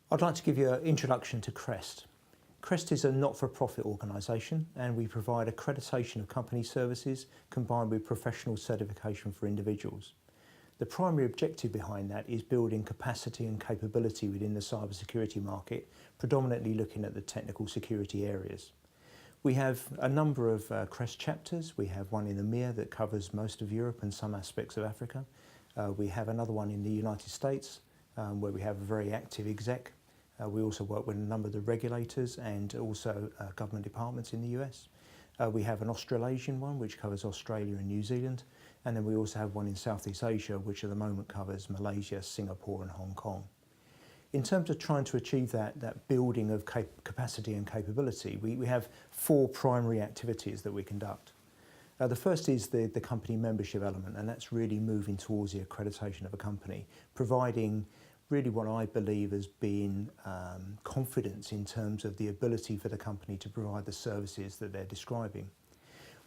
I'd like to give you an introduction to CREST. CREST is a not-for-profit organisation and we provide accreditation of company services combined with professional certification for individuals. The primary objective behind that is building capacity and capability within the cybersecurity market, predominantly looking at the technical security areas. We have a number of CREST chapters. We have one in EMEA that covers most of Europe and some aspects of Africa. We have another one in the United States where we have a very active exec. We also work with a number of the regulators and also government departments in the US. We have an Australasian one which covers Australia and New Zealand, and then we also have one in Southeast Asia which at the moment covers Malaysia, Singapore and Hong Kong. In terms of trying to achieve that building of capacity and capability, we have four primary activities that we conduct. The first is the company membership element, and that's really moving towards the accreditation of a company, providing really what I believe as being confidence in terms of the ability for the company to provide the services that they're describing.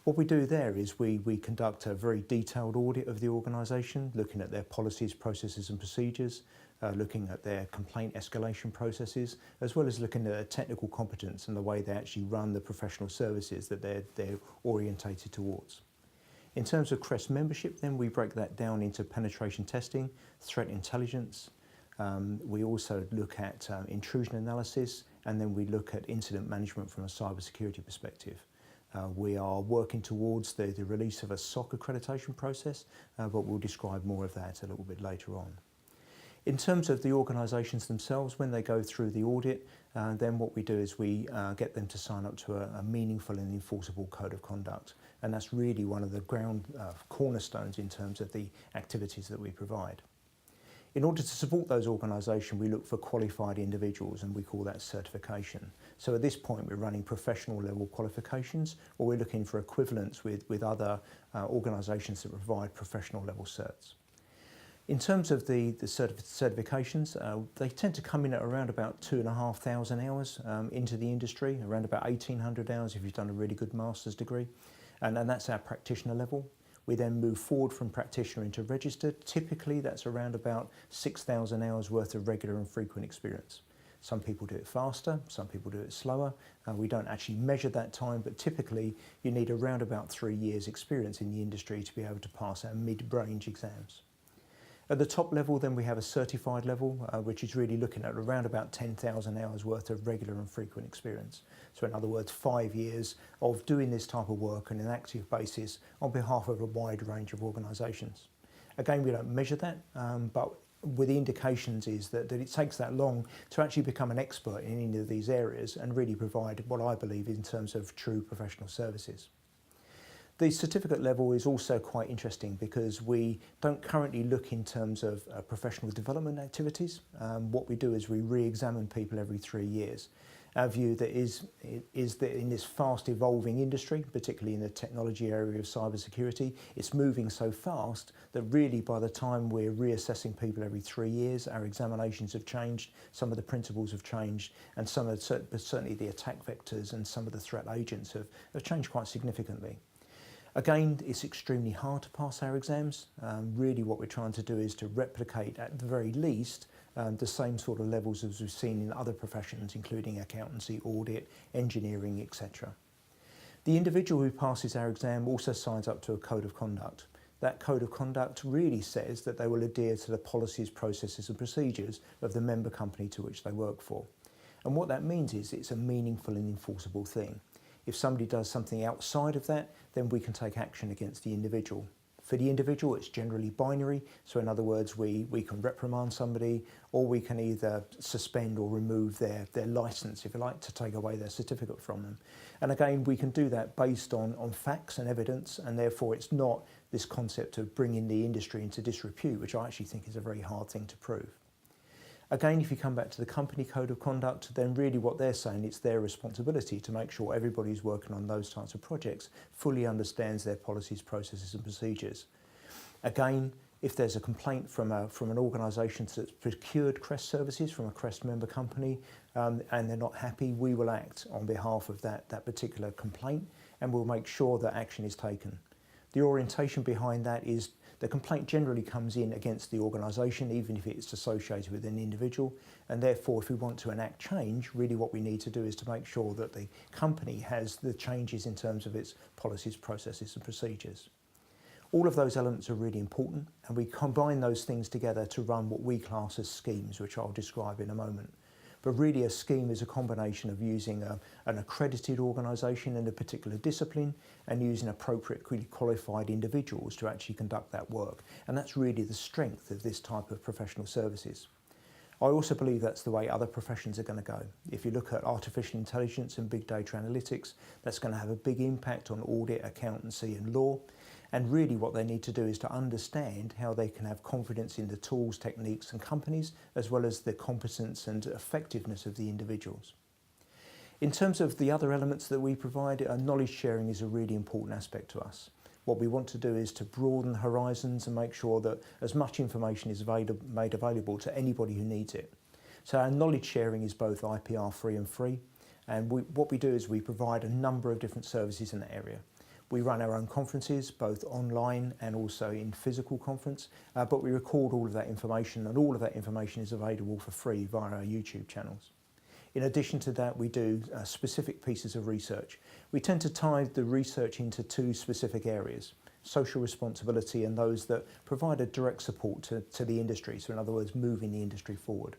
What we do there is we conduct a very detailed audit of the organisation, looking at their policies, processes and procedures, looking at their complaint escalation processes, as well as looking at their technical competence and the way they actually run the professional services that they're orientated towards. In terms of CREST membership, then we break that down into penetration testing, threat intelligence. We also look at intrusion analysis, and then we look at incident management from a cybersecurity perspective. We are working towards the release of a SOC accreditation process, but we'll describe more of that a little bit later on. In terms of the organisations themselves, when they go through the audit, then what we do is we get them to sign up to a meaningful and enforceable code of conduct. And that's really one of the cornerstones in terms of the activities that we provide. In order to support those organisations, we look for qualified individuals, and we call that certification. So at this point, we're running professional level qualifications, or we're looking for equivalents with other organisations that provide professional level certs. In terms of the certifications, they tend to come in at around about 2,500 hours into the industry, around about 1,800 hours if you've done a really good master's degree, and that's our practitioner level. We then move forward from practitioner into registered. Typically, that's around about 6,000 hours worth of regular and frequent experience. Some people do it faster, some people do it slower. We don't actually measure that time, but typically you need around about 3 years experience in the industry to be able to pass our mid-range exams. At the top level, then we have a certified level, which is really looking at around about 10,000 hours worth of regular and frequent experience. So in other words, 5 years of doing this type of work on an active basis on behalf of a wide range of organisations. Again, we don't measure that, but with the indications is that it takes that long to actually become an expert in any of these areas and really provide what I believe in terms of true professional services. The certificate level is also quite interesting because we don't currently look in terms of professional development activities. What we do is we re-examine people every 3 years. Our view that is that in this fast evolving industry, particularly in the technology area of cybersecurity, it's moving so fast that really by the time we're reassessing people every 3 years, our examinations have changed, some of the principles have changed, and certainly the attack vectors and some of the threat agents have changed quite significantly. Again, it's extremely hard to pass our exams. Really what we're trying to do is to replicate at the very least the same sort of levels as we've seen in other professions, including accountancy, audit, engineering, etc. The individual who passes our exam also signs up to a code of conduct. That code of conduct really says that they will adhere to the policies, processes and procedures of the member company to which they work for. And what that means is it's a meaningful and enforceable thing. If somebody does something outside of that, then we can take action against the individual. For the individual, it's generally binary. So in other words, we can reprimand somebody, or we can either suspend or remove their license, if you like, to take away their certificate from them. And again, we can do that based on facts and evidence, and therefore it's not this concept of bringing the industry into disrepute, which I actually think is a very hard thing to prove. Again, if you come back to the company code of conduct, then really what they're saying, it's their responsibility to make sure everybody who's working on those types of projects fully understands their policies, processes and procedures. Again, if there's a complaint from an organisation that's procured CREST services from a CREST member company and they're not happy, we will act on behalf of that particular complaint, and we'll make sure that action is taken. The orientation behind that is The complaint generally comes in against the organisation, even if it's associated with an individual, and therefore if we want to enact change, really what we need to do is to make sure that the company has the changes in terms of its policies, processes and procedures. All of those elements are really important, and we combine those things together to run what we class as schemes, which I'll describe in a moment. But really a scheme is a combination of using an accredited organisation in a particular discipline and using appropriately qualified individuals to actually conduct that work. And that's really the strength of this type of professional services. I also believe that's the way other professions are going to go. If you look at artificial intelligence and big data analytics, that's going to have a big impact on audit, accountancy and law. And really what they need to do is to understand how they can have confidence in the tools, techniques and companies, as well as the competence and effectiveness of the individuals. In terms of the other elements that we provide, knowledge sharing is a really important aspect to us. What we want to do is to broaden the horizons and make sure that as much information is made available to anybody who needs it. So our knowledge sharing is both IPR free and free. And what we do is we provide a number of different services in that area. We run our own conferences, both online and also in physical conference, but we record all of that information, and all of that information is available for free via our YouTube channels. In addition to that, we do specific pieces of research. We tend to tie the research into two specific areas: social responsibility and those that provide a direct support to the industry. So in other words, moving the industry forward.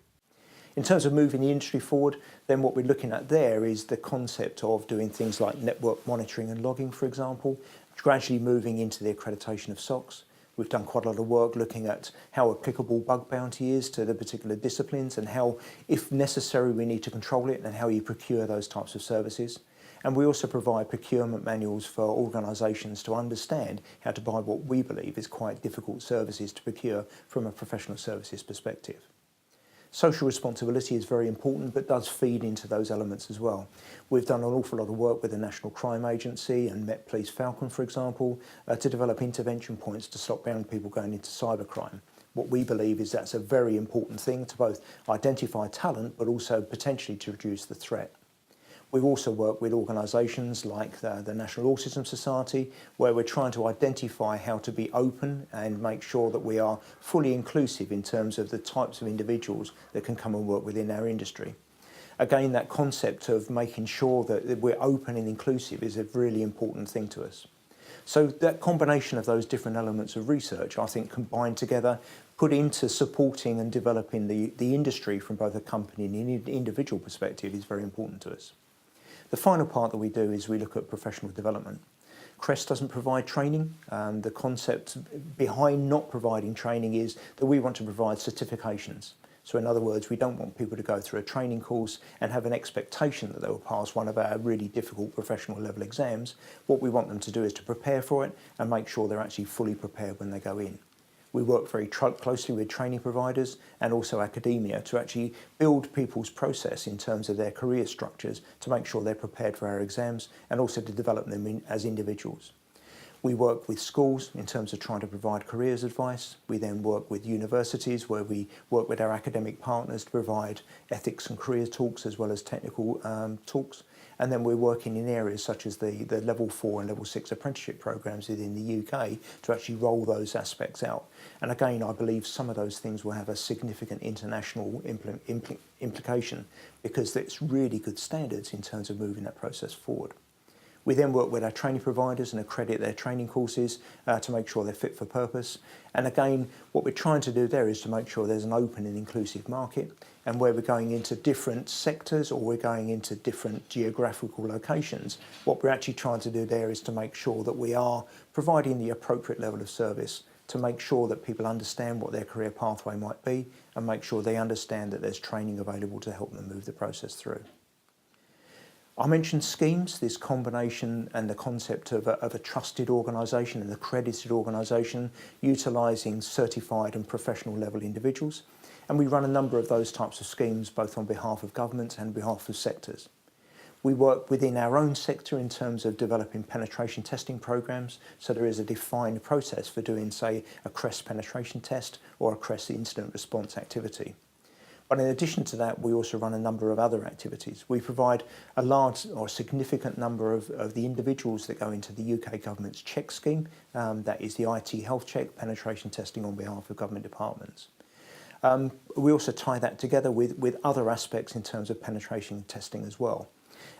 In terms of moving the industry forward, then what we're looking at there is the concept of doing things like network monitoring and logging, for example, gradually moving into the accreditation of SOCs. We've done quite a lot of work looking at how applicable bug bounty is to the particular disciplines and how, if necessary, we need to control it and how you procure those types of services. And we also provide procurement manuals for organisations to understand how to buy what we believe is quite difficult services to procure from a professional services perspective. Social responsibility is very important, but does feed into those elements as well. We've done an awful lot of work with the National Crime Agency and Met Police Falcon, for example, to develop intervention points to stop young people going into cybercrime. What we believe is that's a very important thing to both identify talent, but also potentially to reduce the threat. We've also worked with organisations like the National Autism Society, where we're trying to identify how to be open and make sure that we are fully inclusive in terms of the types of individuals that can come and work within our industry. Again, that concept of making sure that we're open and inclusive is a really important thing to us. So that combination of those different elements of research, I think, combined together, put into supporting and developing the industry from both a company and an individual perspective is very important to us. The final part that we do is we look at professional development. CREST doesn't provide training. The concept behind not providing training is that we want to provide certifications. So in other words, we don't want people to go through a training course and have an expectation that they will pass one of our really difficult professional level exams. What we want them to do is to prepare for it and make sure they're actually fully prepared when they go in. We work very closely with training providers and also academia to actually build people's process in terms of their career structures to make sure they're prepared for our exams and also to develop them as individuals. We work with schools in terms of trying to provide careers advice. We then work with universities where we work with our academic partners to provide ethics and career talks as well as technical talks. And then we're working in areas such as the level 4 and level 6 apprenticeship programs within the UK to actually roll those aspects out. And again, I believe some of those things will have a significant international implication because it's really good standards in terms of moving that process forward. We then work with our training providers and accredit their training courses to make sure they're fit for purpose. And again, what we're trying to do there is to make sure there's an open and inclusive market, and where we're going into different sectors or we're going into different geographical locations, what we're actually trying to do there is to make sure that we are providing the appropriate level of service to make sure that people understand what their career pathway might be and make sure they understand that there's training available to help them move the process through. I mentioned schemes, this combination and the concept of a trusted organisation, an accredited organisation, utilising certified and professional level individuals. And we run a number of those types of schemes both on behalf of governments and on behalf of sectors. We work within our own sector in terms of developing penetration testing programs, so there is a defined process for doing, say, a CREST penetration test or a CREST incident response activity. But in addition to that, we also run a number of other activities. We provide a large or significant number of the individuals that go into the UK government's check scheme. That is the IT health check, penetration testing on behalf of government departments. We also tie that together with other aspects in terms of penetration testing as well.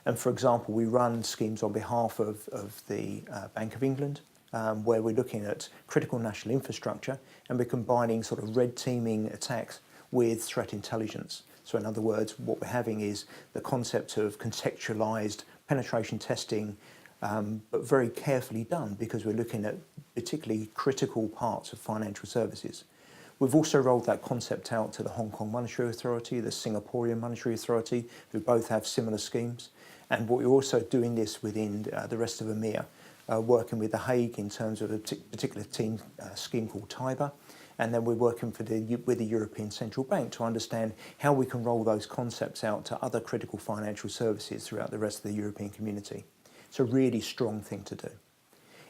And for example, we run schemes on behalf of the Bank of England, where we're looking at critical national infrastructure, and we're combining sort of red teaming attacks with threat intelligence. So in other words, what we're having is the concept of contextualized penetration testing, but very carefully done, because we're looking at particularly critical parts of financial services. We've also rolled that concept out to the Hong Kong Monetary Authority, the Singaporean Monetary Authority, who both have similar schemes. And we're also doing this within the rest of EMEA, working with The Hague in terms of a particular team scheme called TIBA. And then we're working with the European Central Bank to understand how we can roll those concepts out to other critical financial services throughout the rest of the European community. It's a really strong thing to do.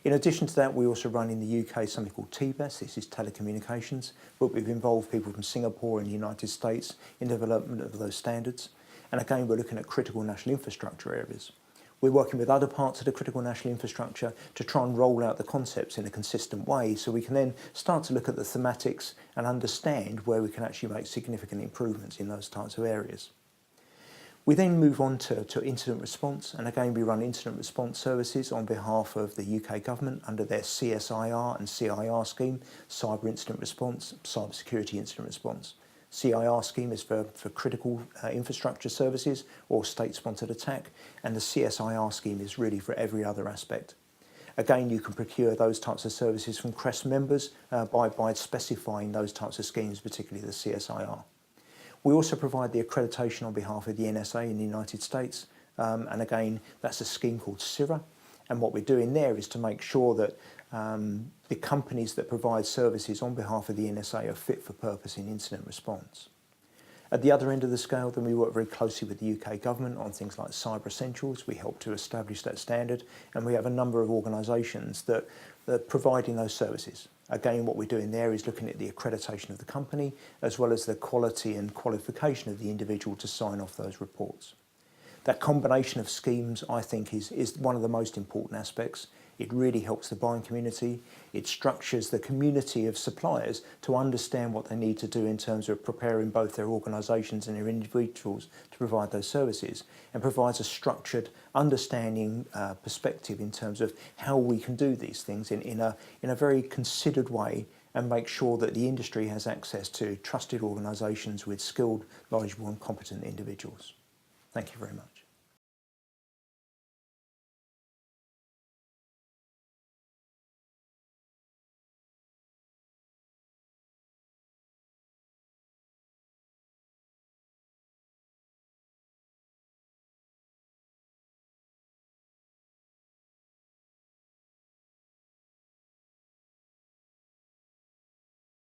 In addition to that, we also run in the UK something called TBES. This is telecommunications, but we've involved people from Singapore and the United States in development of those standards. And again, we're looking at critical national infrastructure areas. We're working with other parts of the critical national infrastructure to try and roll out the concepts in a consistent way, so we can then start to look at the thematics and understand where we can actually make significant improvements in those types of areas. We then move on to incident response, and again we run incident response services on behalf of the UK government under their CSIR and CIR scheme, Cyber Incident Response, Cyber Security Incident Response. CIR scheme is for critical infrastructure services or state-sponsored attack, and the CSIR scheme is really for every other aspect. Again, you can procure those types of services from CREST members by specifying those types of schemes, particularly the CSIR. We also provide the accreditation on behalf of the NSA in the United States, and again, that's a scheme called CIRA. And what we're doing there is to make sure that the companies that provide services on behalf of the NSA are fit for purpose in incident response. At the other end of the scale, then we work very closely with the UK government on things like Cyber Essentials. We help to establish that standard, and we have a number of organisations that are providing those services. Again, what we're doing there is looking at the accreditation of the company, as well as the quality and qualification of the individual to sign off those reports. That combination of schemes, I think, is one of the most important aspects. It really helps the buying community. It structures the community of suppliers to understand what they need to do in terms of preparing both their organisations and their individuals to provide those services, and provides a structured understanding perspective in terms of how we can do these things in a very considered way, and make sure that the industry has access to trusted organisations with skilled, knowledgeable and competent individuals. Thank you very much.